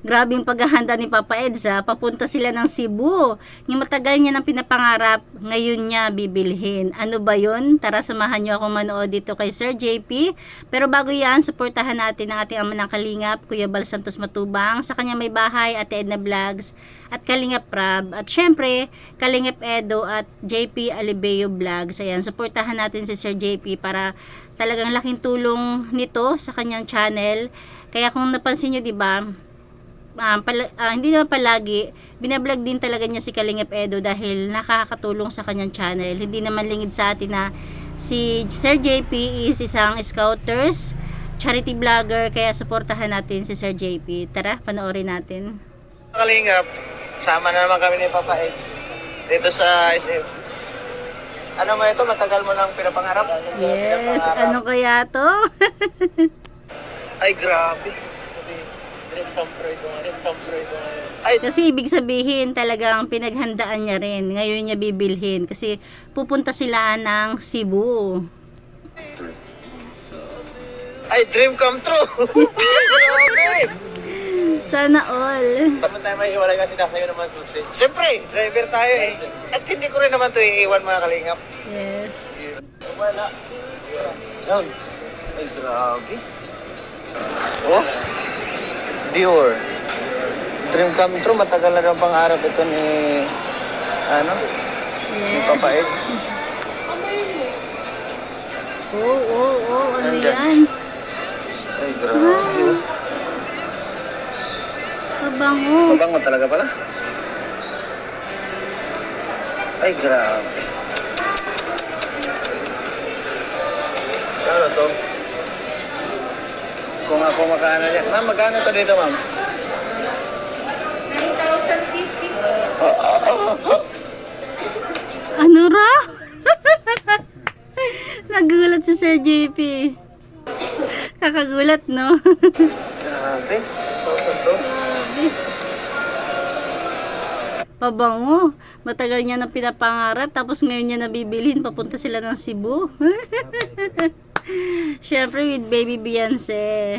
Grabing paghahanda ni Papa Eds ha. Papunta sila ng Cebu. Yung matagal niya ng pinapangarap, ngayon niya bibilhin. Ano ba yun? Tara samahan niyo ako manood dito kay Sir JP. Pero bago yan, suportahan natin ang ating ama ng Kalingap, Kuya Bal Santos Matubang, sa kanya may bahay, Ate Edna Vlogs, at Kalingap Prab. At syempre, Kalingap Edo at JP Alibeo Vlogs. Ayan, suportahan natin si Sir JP para talagang laking tulong nito sa kanyang channel. Kaya kung napansin nyo, diba, hindi naman palagi, binablog din talaga niya si Kalingap Edo dahil nakakatulong sa kanyang channel. Hindi naman lingid sa atin na si Sir JP is isang scouters, charity vlogger, kaya suportahan natin si Sir JP. Tara, panoorin natin. Kalingap, sama na naman kami ni Papa Eds dito sa SM. Ano mo ito? Matagal mo nang pinapangarap? Yes, ano kaya to? Ay, grabe. Ay, Kasi ibig sabihin talagang pinaghandaan niya rin. Ngayon niya bibilhin kasi pupunta sila ng Cebu. ay, dream come true. Grabe. Sana all. Ba't mo tayo may iwalay kasi nasa naman susi? Siyempre, driver tayo eh. At hindi ko rin naman ito iiwan mga Kalingap. Yes. Wala. Down. Ay, grabe. Oh, Dior. Dream come true. Matagal na rin pangarap ito ni, ni Yes. Papa Eds. Ano Nandyan. yan? Ay, grabe. Kabango. Mabango talaga pala. Ay, grabe. Ano to? Kung ako makaano niya. Ma'am, magkano to dito, ma'am? 9,050. Ano ra? Nagulat si Sir JP. Kakagulat, no? Grabe. 1,000 to? Grabe. Pabango. Matagal niya na pinapangarap tapos ngayon niya nabibilhin. Papunta sila ng Cebu. Syempre with baby Beyonce.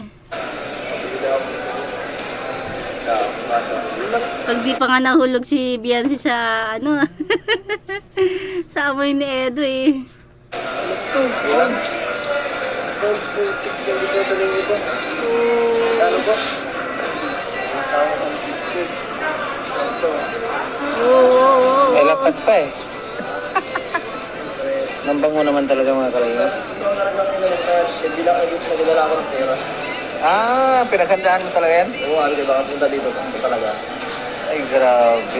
Pag di pa nga nahulog si Beyonce sa sa amoy ni Edo eh. Ilan? Ano po? May lapad pa eh. Nambang mo naman talaga mga Kalingap. Ah, pinaghandaan mo talaga yan? Oo, hindi baka punta dito talaga. Ay, grabe.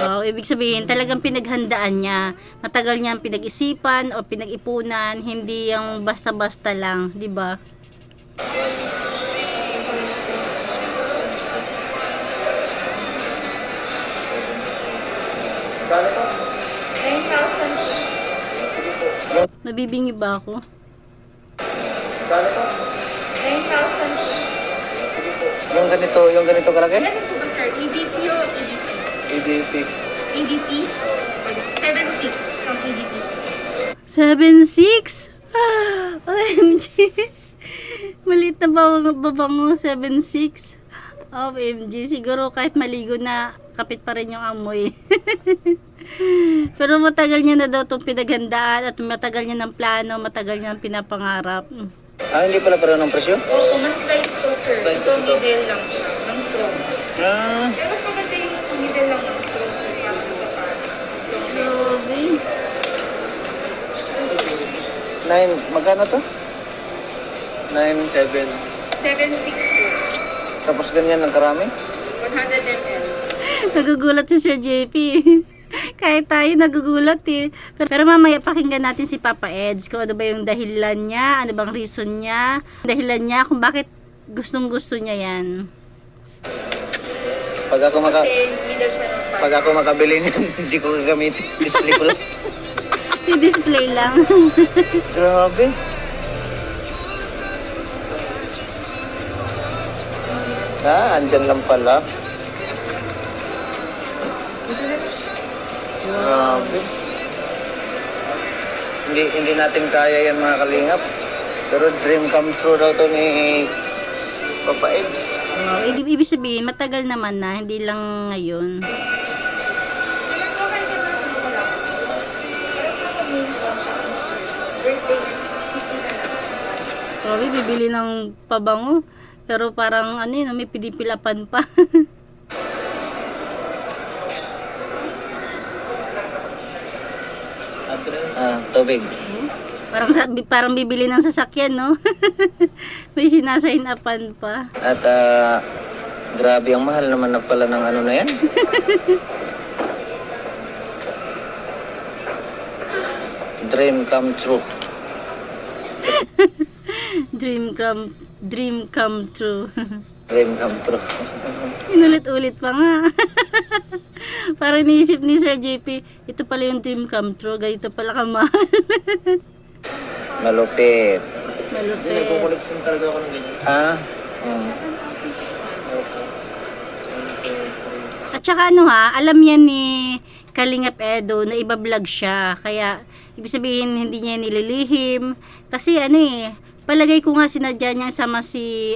Wow, ibig sabihin talagang pinaghandaan niya. Matagal niyang pinag-isipan o pinag-ipunan, hindi yung basta-basta lang, 'di ba? Gano'n po? 9,000. Mabibingi ba ako? Gano'n po? 9,000. Yung ganito kalaki? Ano po ba, sir? EDP o EDP? EDP. EDP? 7,600 from EDP. 7.6? Ah, OMG. Maliit na babango, 7.6. OMG, siguro kahit maligo na, kapit pa rin yung amoy. Pero matagal niya na daw itong pinaghandaan at matagal niya ng plano, matagal niya ng pinapangarap. Ah, hindi pala pareho ng presyo? Oo, mas light to, sir. Light Ito to. middle lang ng strong. Ah, Pero mas maganda yung middle lang ng strong. Para sa parang. Grabe. 9, magkano to? 9,700. 7,600 po. Tapos ganyan ng karami? 100 ml. Nagugulat si Sir JP. Kahit tayo nagugulat eh. Pero mamaya pakinggan natin si Papa Eds kung ano ba yung dahilan niya, ano bang reason niya, dahilan niya kung bakit gustong gusto niya yan. Pag ako Kasi middle siya ng pag ako makabili niyan, hindi ko gagamitin. Display ko lang. I-display lang. Grabe. Ah, andyan lang pala. Grabe. Hindi natin kaya yan mga Kalingap. Pero dream come true daw to ni Papa Eds. Oh, ibig sabihin, matagal naman na, hindi lang ngayon. Kailan ko kayo naman wala? Pero kakamin ko siya. Birthday Sabi, bibili ng pabango. Pero parang ano yun, may pinipilapan pa. Tubig. Parang bibili ng sasakyan, no? May sinasign upan pa. At grabe ang mahal naman na pala ng ano na yan. Dream come true. Dream come true. Dream come true. Inulit-ulit pa nga. Parang iniisip ni Sir JP, ito pala yung dream come true, ganito pala kamahal. Malupit. Malupit. talaga ako ng ganyan. Ha? At saka ano ha, alam yan ni Kalingap Edo na iba-vlog siya. Kaya, ibig sabihin, hindi niya nililihim. Kasi ano palagay ko nga sinadya niya sama si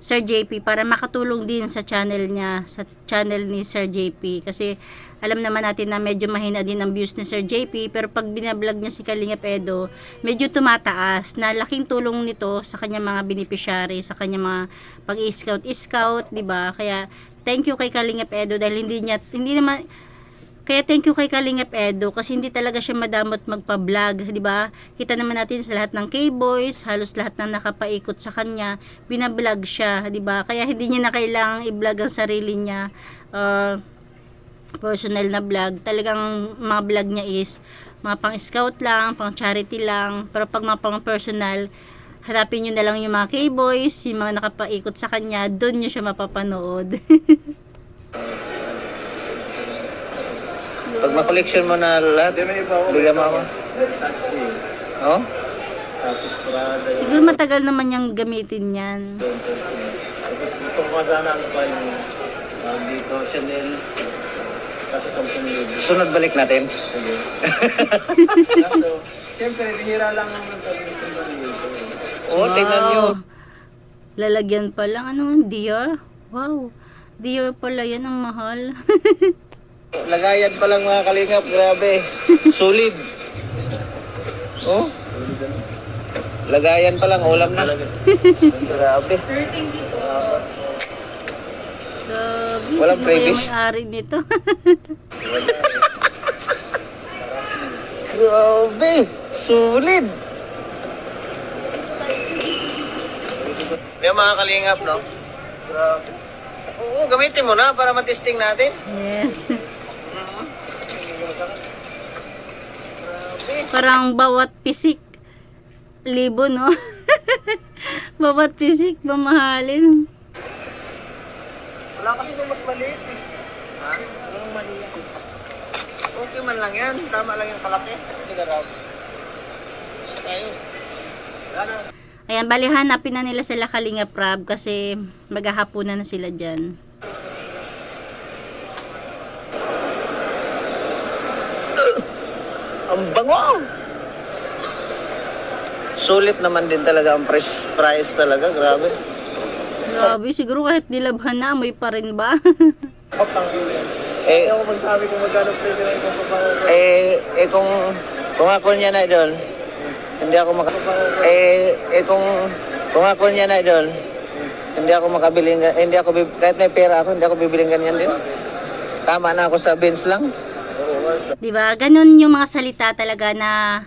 Sir JP para makatulong din sa channel niya, sa channel ni Sir JP. Kasi alam naman natin na medyo mahina din ang views ni Sir JP, pero pag binablog niya si Kalingap Edo, medyo tumataas. Na laking tulong nito sa kanyang mga beneficiary, sa kanyang mga pag-i-scout, 'di ba? Kaya thank you kay Kalingap Edo dahil kaya thank you kay Kalingap Edo kasi hindi talaga siya madamot magpa-vlog, 'di ba? Kita naman natin sa lahat ng K-boys, halos lahat ng nakapaikot sa kanya, binablog siya, 'di ba? Kaya hindi niya na kailangang i-vlog ang sarili niya. Personal na vlog. Talagang mga vlog niya is mga pang-scout lang, pang-charity lang. Pero pag mga pang-personal, hanapin nyo na lang yung mga K-boys, yung mga nakapaikot sa kanya, doon nyo siya mapapanood. Pag ma-collection mo na lahat, bigyan mo ako. Oh? Siguro matagal naman niyang gamitin yan. Tapos gusto ko sana ang file mo. Dito, Chanel. Kasi 10,000. Sunod balik natin. Sige. Kaso, siyempre, bihira lang naman sabi ng baril. Oo, tingnan nyo. Lalagyan pa lang. Ano? Dior? Wow. Dior pala yan. Ang mahal. Lagayan pa lang mga kalingap, grabe. Solid. Oh? Lagayan pa lang, ulam na. Grabe. 13 dito. Grabe. Walang Sino kaya previous? may-ari nito? Grabe. Solid. Yung mga kalingap, no? Grabe. Oo, gamitin mo na para matesting natin. Yes. Parang bawat pisik libo, no? Bawat pisik mamahalin. Wala kasi nung mas maliit eh. Ha? Walang maliit. Okay man lang yan. Tama lang yung kalaki. Hindi na raw. Gusto tayo. Ayan, bali hanapin na nila sila Kalingap Rab kasi maghahapunan na sila dyan. Ang bango! Sulit naman din talaga ang price talaga. Grabe. Grabe, siguro kahit nilabhan na, amoy pa rin ba? Eh, Ako magsabi kung magkano presyo ng itong papango. kung ako niya na idol, hindi ako kung ako niya na idol, hindi ako makabili, kahit may pera ako, hindi ako bibiling ganyan din. Tama na ako sa Benz lang. 'Di ba? Ganun yung mga salita talaga na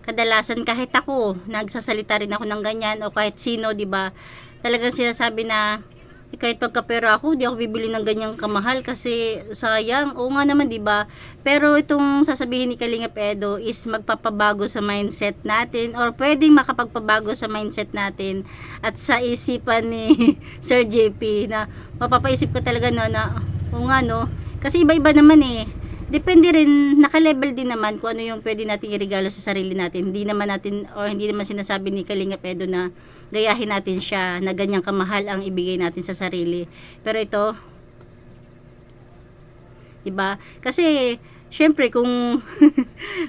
kadalasan kahit ako nagsasalita rin ako ng ganyan o kahit sino, 'di ba? Talagang sinasabi na kahit pagkapera ako, di ako bibili ng ganyang kamahal kasi sayang. Oo nga naman, 'di ba? Pero itong sasabihin ni Kalingap Edo is magpapabago sa mindset natin or pwedeng makapagpabago sa mindset natin at sa isipan ni Sir JP na mapapaisip ko talaga na oo nga no, kasi iba-iba naman depende rin, naka-level din naman kung ano yung pwede nating iregalo sa sarili natin. Hindi naman sinasabi ni Kalingap Edo na gayahin natin siya na ganyang kamahal ang ibigay natin sa sarili. Pero ito, 'di ba? Kasi syempre kung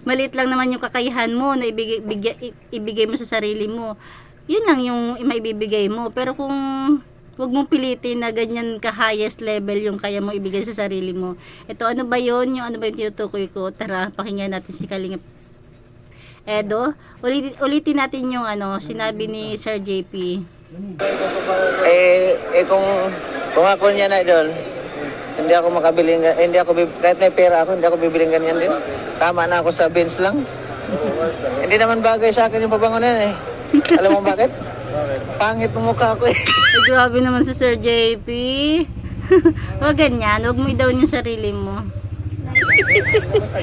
maliit lang naman yung kakayahan mo na ibigay mo sa sarili mo, yun lang yung maibibigay mo. Pero kung Huwag mong pilitin na ganyan ka highest level yung kaya mo ibigay sa sarili mo. Ito, ano ba yun? Yung ano ba yung tinutukoy ko? Tara, pakinggan natin si Kalingap Edo. Ulitin natin yung ano, sinabi ni Sir JP. Kung ako niya na idol, hindi ako makabiling, kahit may pera ako, hindi ako bibiling ganyan din. Tama na ako sa Benz lang. Hindi naman bagay sa akin yung pabango na yan eh. Alam mo bakit? Pangit ng mukha ko eh. Ay, grabe naman si Sir JP. Huwag ganyan, huwag mo i-down yung sarili mo.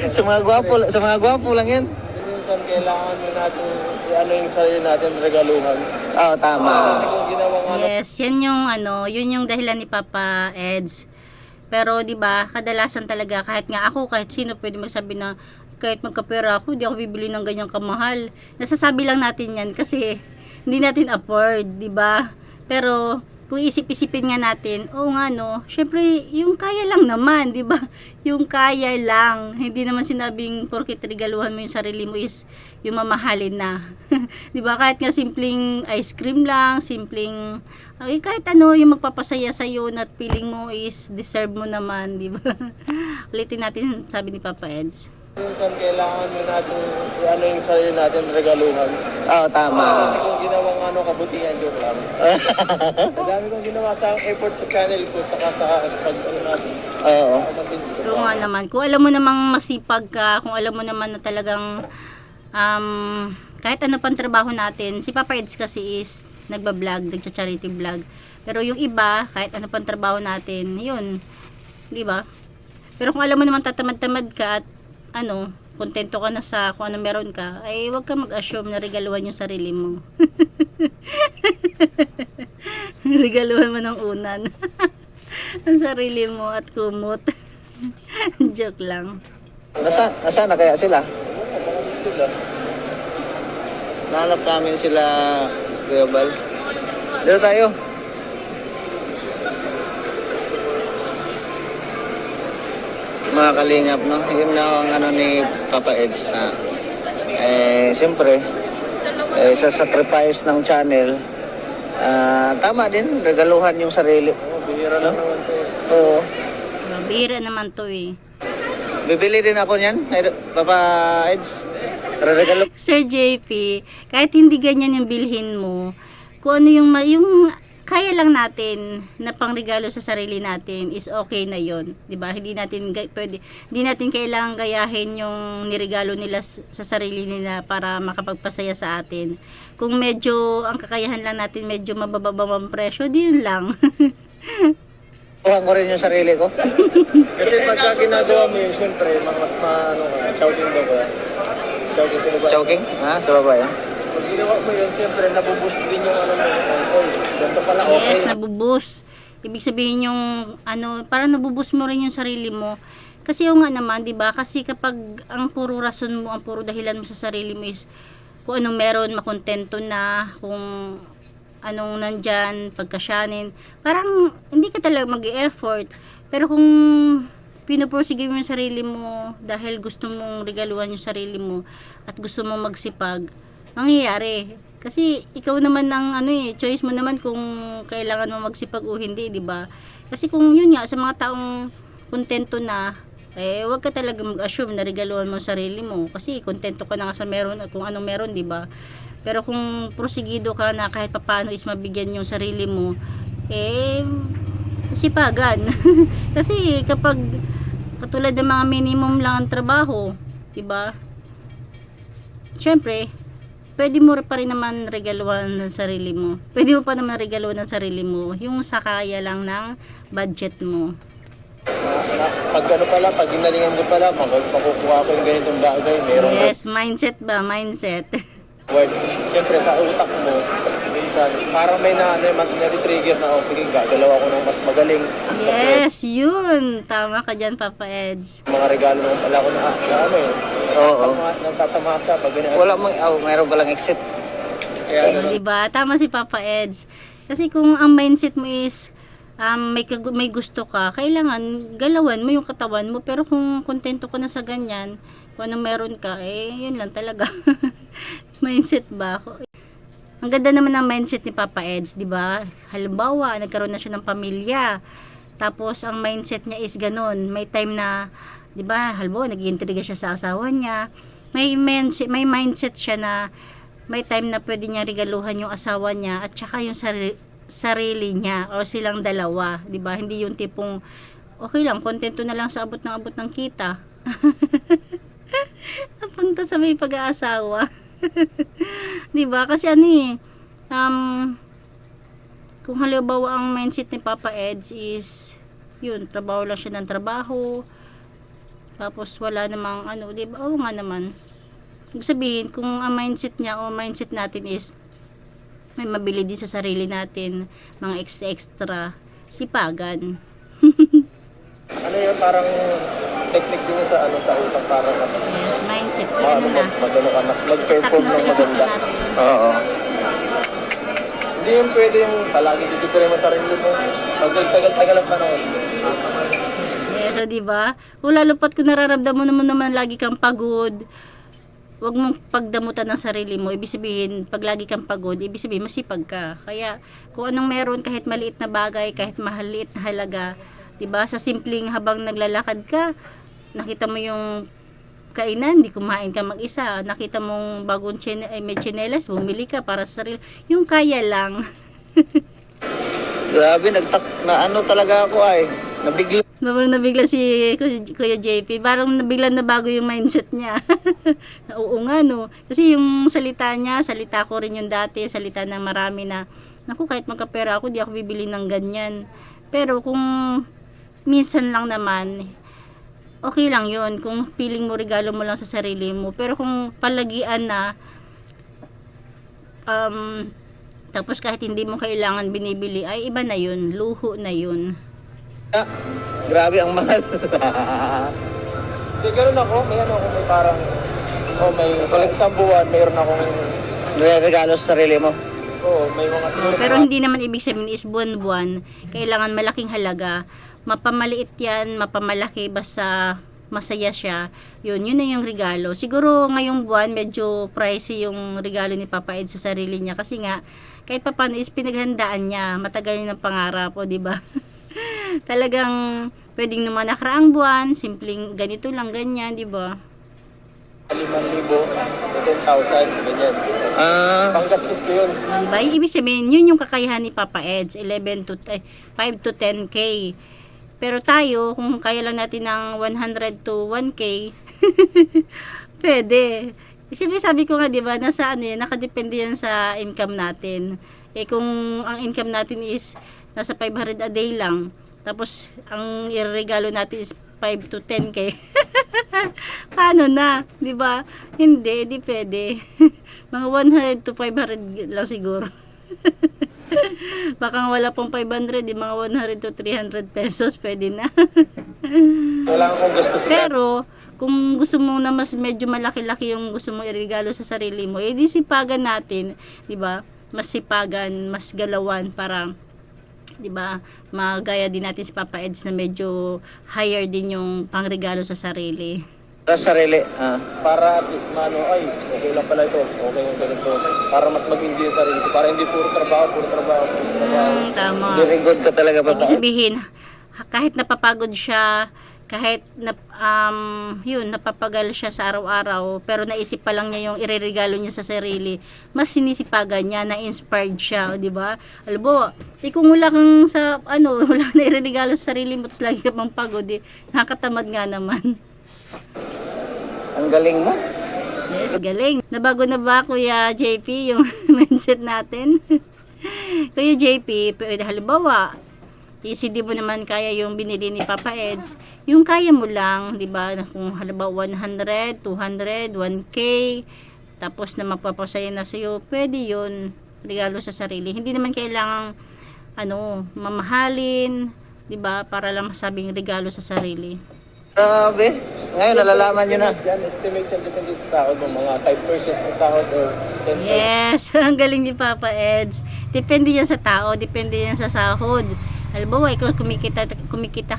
sa mga gwapo lang yan. Minsan kailangan mo natin ano yung sarili natin, regaluhan. Oo, tama. Kung ginawang Yes, yan yung ano, yun yung dahilan ni Papa Eds. Pero 'di ba, kadalasan talaga kahit nga ako, kahit sino pwede magsabi na kahit magkapera ako, di ako bibili ng ganyang kamahal. Nasasabi lang natin 'yan kasi hindi natin afford, 'di ba? Pero kung isip-isipin nga natin, oo nga no, syempre yung kaya lang naman, 'di ba? Yung kaya lang. Hindi naman sinabing porket regaluhan mo yung sarili mo is yung mamahalin na. 'Di ba? Kahit nga simpleng ice cream lang, simpleng kahit ano yung magpapasaya sa iyo na feeling mo is deserve mo naman, 'di ba? Ulitin natin sabi ni Papa Eds. minsan kailangan mo natin ano yung sarili natin, regaluhan. Oo, tama. Kung ginawang ano, kabutihan, joke lang. Ang dami kong ginawa sa effort sa channel ko, saka sa pag ano natin. Oo. Oo nga naman. Kung alam mo namang masipag ka, kung alam mo naman na talagang kahit ano pang trabaho natin, si Papa Eds kasi is nagba-vlog, nagcha-charity vlog. Pero yung iba, kahit ano pang trabaho natin, yun. Di ba? Pero kung alam mo naman tatamad-tamad ka at ano, kontento ka na sa kung ano meron ka, ay huwag ka mag-assume na regaluhan yung sarili mo. Regaluhan mo ng unan. Ang sarili mo at kumot. Joke lang. Nasaan na kaya sila? Nahanap namin sila, Kuya Bal. Dito tayo. Mga kalingap, no? Yun lang ang ano ni Papa Eds na siyempre sa sacrifice ng channel, tama din, regaluhan yung sarili. Bihira lang naman to. Oo. Bihira naman to eh. Bibili din ako niyan, Papa Eds. Regalo. Sir JP, kahit hindi ganyan yung bilhin mo, kung ano yung kaya lang natin na pangregalo sa sarili natin is okay na yon, 'di ba? Hindi natin kailangang gayahin yung niregalo nila sa sarili nila para makapagpasaya sa atin. Kung medyo ang kakayahan lang natin medyo mabababa ang presyo, di yun lang. Kuha ko rin yung sarili ko. Kasi pagka ginagawa mo yun, siyempre, mga ano ka, shouting daw ka. Shouting sa baba. Choking? Ha? Sa baba yan? Pag ginawa mo yun, siyempre, nabuboost din yung ano mo. Oy, ganito pala, okay. Yes, nabuboost. Ibig sabihin yung ano, parang nabuboost mo rin yung sarili mo. Kasi yung nga naman, 'di ba? Kasi kapag ang puro rason mo, ang puro dahilan mo sa sarili mo is kung anong meron, makontento na, kung anong nandyan, pagkasyanin, parang hindi ka talaga mag-e-effort. Pero kung pinupursige mo yung sarili mo dahil gusto mong regaluhan yung sarili mo at gusto mong magsipag, mangyayari. Kasi ikaw naman ang ano choice mo naman kung kailangan mo magsipag o hindi, 'di ba? Kasi kung yun nga sa mga taong kontento na, wag ka talaga mag-assume na regaluhan mo sarili mo kasi kontento ka na nga sa meron at kung anong meron, 'di ba? Pero kung prosigido ka na kahit papaano is mabigyan yung sarili mo, sipagan. Kasi kapag katulad ng mga minimum lang ang trabaho, 'di ba? Syempre, pwede mo pa rin naman regaluhan ng sarili mo. Pwede mo pa naman regaluhan ng sarili mo yung sakaya lang ng budget mo. Pag ano pala, pag ginalingan ko pala, makukuha ko yung ganitong bagay, meron Yes, mindset ba? Mindset. word. Siyempre sa utak mo, minsan, parang may na-trigger na, sige, gagalaw ako ng mas magaling. Yes, yun. Tama ka dyan, Papa Eds. Mga regalo naman pala ako na ano eh. Oo. Nagtatamasa pag ganyan. Wala mayroon palang exit. Kaya ano, Diba? Tama si Papa Eds. Kasi kung ang mindset mo is may gusto ka, kailangan galawan mo yung katawan mo. Pero kung kontento ka na sa ganyan, kung ano meron ka, yun lang talaga. Mindset ba? Ang ganda naman ng mindset ni Papa Eds, di ba? Halimbawa, nagkaroon na siya ng pamilya. Tapos, ang mindset niya is ganun. May time na, di ba, halimbawa, nag-iintriga siya sa asawa niya. May mindset siya na may time na pwede niya regaluhan yung asawa niya at saka yung sarili niya o silang dalawa, di ba? Hindi yung tipong okay lang, kontento na lang sa abot ng kita. Napunta sa may pag-aasawa. Di ba? Kasi ano eh, kung halimbawa ang mindset ni Papa Eds is yun, trabaho lang siya ng trabaho, tapos wala namang ano, di ba? Oo nga naman. Ibig sabihin, kung ang mindset niya o mindset natin is may mabili din sa sarili natin, mga extra sipagan. Ano yun, parang technique din sa ano sa utak para Yes, mindset. Ano na? magano ka, mas mag-perform Tak na sa ng isip maganda. natin. Oo. Hindi yung pwede yung palagi titipirin mo sarili mo. Pag-tagal-tagal ang panahon. Yes, so diba? Kung lalo pat kung nararamdaman mo naman lagi kang pagod, wag mong pagdamutan ng sarili mo. Ibig sabihin, pag lagi kang pagod, ibig sabihin masipag ka. Kaya, kung anong meron, kahit maliit na bagay, kahit maliit na halaga, diba? Sa simpleng habang naglalakad ka, nakita mo yung kainan, di kumain ka mag-isa. Nakita mong bagong may tsinelas, bumili ka para sa sarili. Yung kaya lang. Grabe, na ano talaga ako ay. Nabigla. Parang nabigla si Kuya JP. Parang nabigla na bago yung mindset niya. Oo nga no. Kasi yung salita niya, salita ko rin yung dati, salita na marami na, naku, kahit magkapera ako, di ako bibili ng ganyan. Pero kung minsan lang naman, okay lang yun. Kung feeling mo, regalo mo lang sa sarili mo. Pero kung palagian na, tapos kahit hindi mo kailangan binibili, ay iba na yun. Luho na yun. Ah, grabe ang mahal. Hindi, ganun ako. May ano ako, may parang, may isang buwan, mayroon akong, Regalo sa sarili mo. may mga Pero hindi naman ibig sabihin is buwan-buwan. Kailangan malaking halaga. Mapamaliit yan, mapamalaki, basta masaya siya. Yun na yung regalo. Siguro ngayong buwan, medyo pricey yung regalo ni Papa Ed sa sarili niya. Kasi nga, kahit paano is pinaghandaan niya. Matagal niya ng pangarap, o diba? Talagang pwedeng naman nakaraang buwan, simpleng ganito lang, ganyan, diba? 5,000 to 10,000, ganyan. Panggastos ko yun. Diba? Ibig sabihin, yun yung kakayahan ni Papa Eds, 5 to 10K. Pero tayo, kung kaya lang natin ng 100 to 1K, pwede. Siyempre sabi ko nga, diba, nasa ano yan, nakadepende yan sa income natin. Eh kung ang income natin is nasa 500 a day lang, tapos ang iregalo natin is 5 to 10K. Paano na? Diba? Hindi, di pwede. Mga 100 to 500 lang siguro. Baka wala pong 500, di mga 100 to 300 pesos, pwede na. Kailangan kong gastos. Pero, kung gusto mo na mas medyo malaki-laki yung gusto mo iregalo sa sarili mo, eh di sipagan natin, di ba? Mas sipagan, mas galawan para, di ba, magaya din natin si Papa Eds na medyo higher din yung pangregalo sa sarili. Sa sarili. Para at least mano, ay, okay lang pala ito. Okay yung ganito. Para mas mag-enjoy yung sarili ko. Para hindi puro trabaho. Tama. Very good ka talaga, Ibig Papa. sabihin, kahit napapagod siya, kahit napapagal siya sa araw-araw, pero naisip pa lang niya yung ireregalo niya sa sarili, mas sinisipagan niya, na-inspired siya, di ba? Alam mo, kung wala kang wala na ireregalo sa sarili mo, tapos lagi ka pang pagod, nakakatamad nga naman. Ang galing mo. Yes, galing. Nabago na ba, Kuya JP, yung mindset natin? Kuya JP, pwede halimbawa, hindi mo naman kaya yung binili ni Papa Eds, yung kaya mo lang, di ba? Kung halimbawa 100, 200, 1K, tapos na magpapasaya na sa'yo, pwede yun, regalo sa sarili. Hindi naman kailangang, mamahalin, di ba? Para lang masabing regalo sa sarili. Grabe. Ngayon, nalalaman nyo na. Yan, estimate yan depende sa sahod mo. Mga 5% ng sahod or 10%. Yes, ang galing ni Papa Eds. Depende yan sa tao, depende yan sa sahod. Halimbawa, ikaw kumikita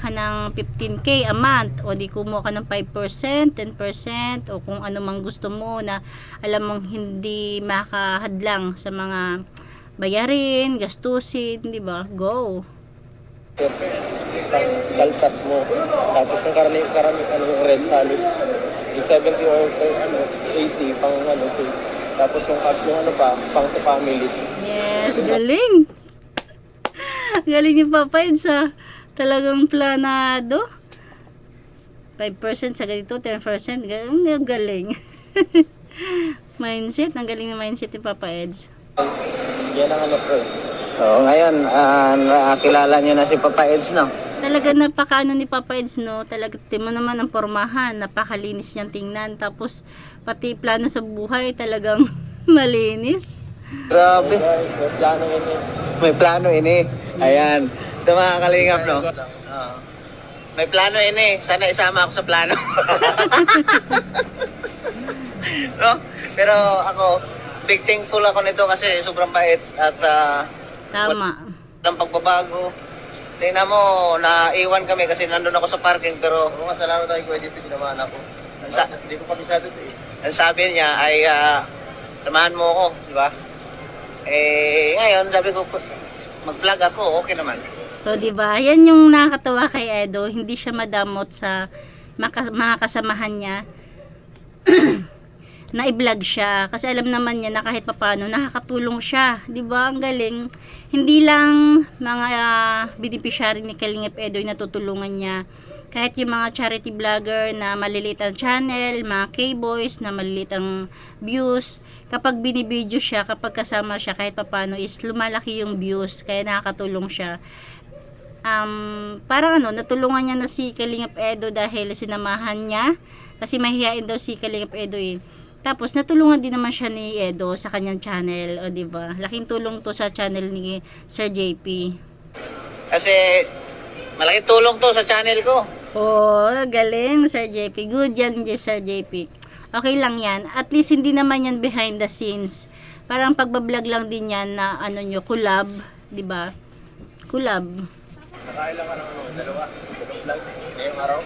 ka ng 15k a month, o di kumuha ka ng 5%, 10%, o kung ano mang gusto mo na alam mong hindi makahadlang sa mga bayarin, gastusin, di ba? Go! Kaltas mo. Tapos yung karami yung rest halos. Yung 70 or 80 pang tapos yung cash yung pang sa family. Yes, galing! Galing yung Papa Eds, ha. Talagang planado. 5% sa ganito, 10%. Galing. Mindset. Ang galing ng mindset ni Papa Eds. Yan ang bro. Oo, ngayon, nakakilala niyo na si Papa Eds, no? Talaga napakaano ni Papa Eds, no? Talaga, timo naman ang pormahan. Napakalinis niyang tingnan. Tapos, pati plano sa buhay, talagang malinis. Grabe. May plano yun eh. May plano ini. Ayan. Ito mga kalingap, no? Oo. May plano ini. Sana isama ako sa plano. No? Pero ako, big thankful ako nito kasi sobrang bait at Tama. ng pagbabago. Tingnan mo, naiwan kami kasi nandun ako sa parking pero Oo nga, salamat tayo Kuya JP, sinamahan ako. Hindi ko kabisado ito eh. ang sabi niya ay samahan mo ako, di ba? Ngayon sabi ko mag-vlog ako, okay naman. So, di ba? Yan yung nakakatawa kay Edo. Hindi siya madamot sa mga kasamahan niya. Na i-vlog siya kasi alam naman niya na kahit papaano nakakatulong siya, 'di ba? Ang galing. Hindi lang mga beneficiary ni Kalingap Edo yung natutulungan niya. Kahit yung mga charity vlogger na maliliit ang channel, mga K-boys na maliliit ang views, kapag binibideo siya, kapag kasama siya kahit papaano is lumalaki yung views, kaya nakakatulong siya. Parang natulungan niya na si Kalingap Edo dahil sinamahan niya kasi mahihain daw si Kalingap Edo eh. Tapos natulungan din naman siya ni Edo sa kanyang channel, o di ba? Laking tulong to sa channel ni Sir JP. Kasi malaking tulong to sa channel ko. Oh, galing Sir JP. Good yan, Sir JP. Okay lang yan. At least hindi naman yan behind the scenes. Parang pagbablog lang din yan na collab, di ba? Collab. Nakailang ka ng dalawang vlog ngayong araw?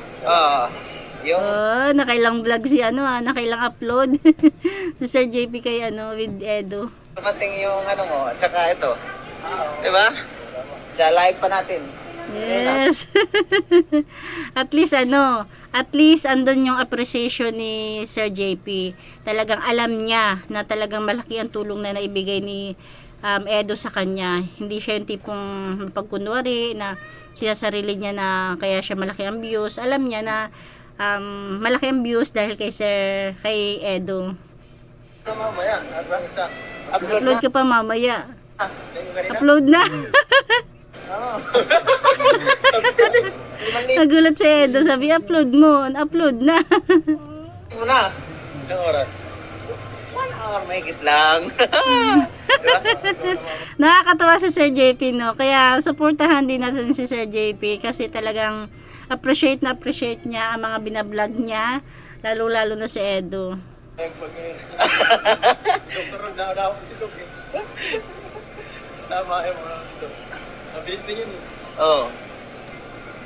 Yung Oh, nakailang vlog si nakailang upload si Sir JP kay with Edo. dumating yung mo, at saka ito. Di ba? Sa live pa natin. Yes. At least andun yung appreciation ni Sir JP. Talagang alam niya na talagang malaki ang tulong na naibigay ni Edo sa kanya. Hindi siya yung tipong pagkunwari na sinasarili niya na kaya siya malaki ang views. Alam niya na malaki ang views dahil kay Edo. Mamaya, at ang isa. Upload ka pa mamaya. Yung kanina? Upload na. Nagulat si Edo, sabi upload na. Muna. Ilang oras? 1 hour, mahigit lang. Diba? Nakakatawa si Sir JP, no? Kaya suportahan din natin si Sir JP kasi talagang appreciate niya ang mga binablog niya, lalo na si Edo. Doktor, daw si Dok eh. Tama yung mga ito. Mabilis din yun eh. Oh.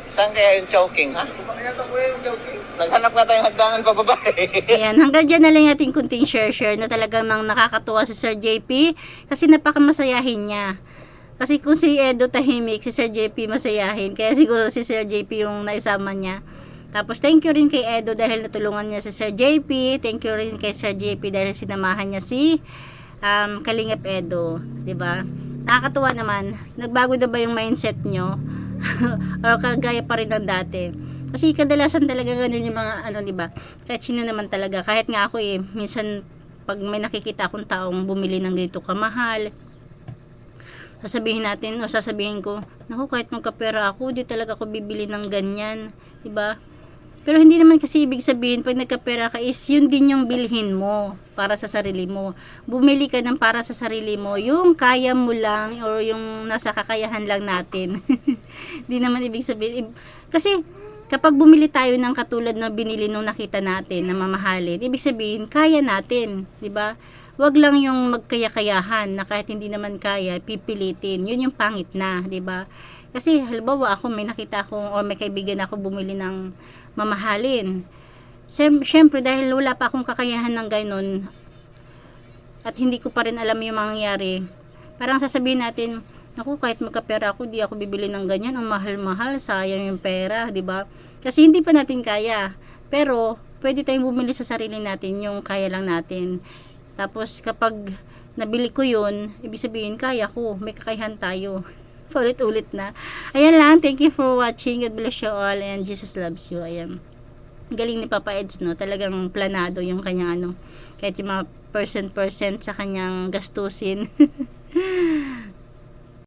Saan kaya yung choking, ha? Kumakaya ko yung joking. Naghanap nga tayong hagdanan pababa eh. Ayan, hanggang dyan na lang ating kunting share na talagang nakakatuwa si Sir JP kasi napakamasayahin niya. Kasi kung si Edo tahimik, si Sir JP masayahin. Kaya siguro si Sir JP yung naisama niya. Tapos thank you rin kay Edo dahil natulungan niya si Sir JP. Thank you rin kay Sir JP dahil sinamahan niya si Kalingap Edo, 'di ba? Nakakatuwa naman. Nagbago na ba yung mindset nyo? O kagaya pa rin ng dati? Kasi kadalasan talaga ganun yung mga 'di ba? Kahit sino naman talaga. Kahit nga ako minsan pag may nakikita akong taong bumili ng ganito kamahal, sasabihin ko, naku, kahit magkapera ako, di talaga ako bibili ng ganyan, 'di ba? Pero hindi naman kasi ibig sabihin pag nagkapera ka is yun din yung bilhin mo para sa sarili mo. Bumili ka ng para sa sarili mo, yung kaya mo lang or yung nasa kakayahan lang natin. Hindi naman ibig sabihin kasi kapag bumili tayo ng katulad na binili nung nakita natin na mamahalin, ibig sabihin kaya natin, 'di ba? Wag lang yung magkaya-kayahan na kahit hindi naman kaya, pipilitin. Yun yung pangit na, 'di ba? Kasi halimbawa ako may nakita akong o may kaibigan ako bumili ng mamahalin. Siyempre dahil wala pa akong kakayahan ng ganun at hindi ko pa rin alam yung mangyayari, parang sasabihin natin, naku, kahit magkapera ako, di ako bibili ng ganyan, ang mahal-mahal, sayang yung pera, di ba? Kasi hindi pa natin kaya. Pero pwede tayong bumili sa sarili natin yung kaya lang natin. Tapos kapag nabili ko yun, ibig sabihin kaya ko, may kakayahan tayo. Ulit-ulit na. Ayan lang, thank you for watching. God bless you all and Jesus loves you. Ayan. Galing ni Papa Eds, no? Talagang planado yung kanyang kahit yung mga percent sa kanyang gastusin.